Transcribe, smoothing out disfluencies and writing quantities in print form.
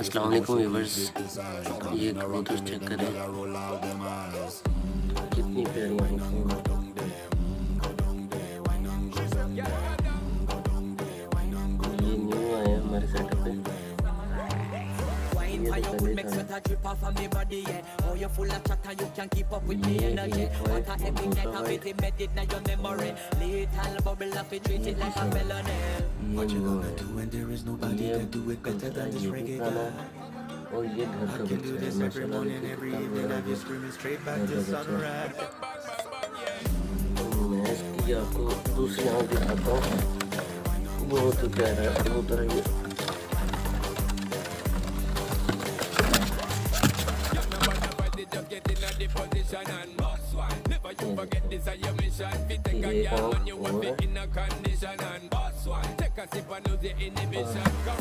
अस्सलाम वालेकुम व्यूअर्स, ये कबूतर चेक करें कितनी प्यारी आंखें हैं। ये न्यू आए हैं हमारे सेटअप पे। ये तो पहले था। और ये घर का बच्चा है, माशाल्लाह मैं इसकी आपको दूसरी आँख दिखाता हूँ। बहुत ही प्यारा कबूतर है ये। ये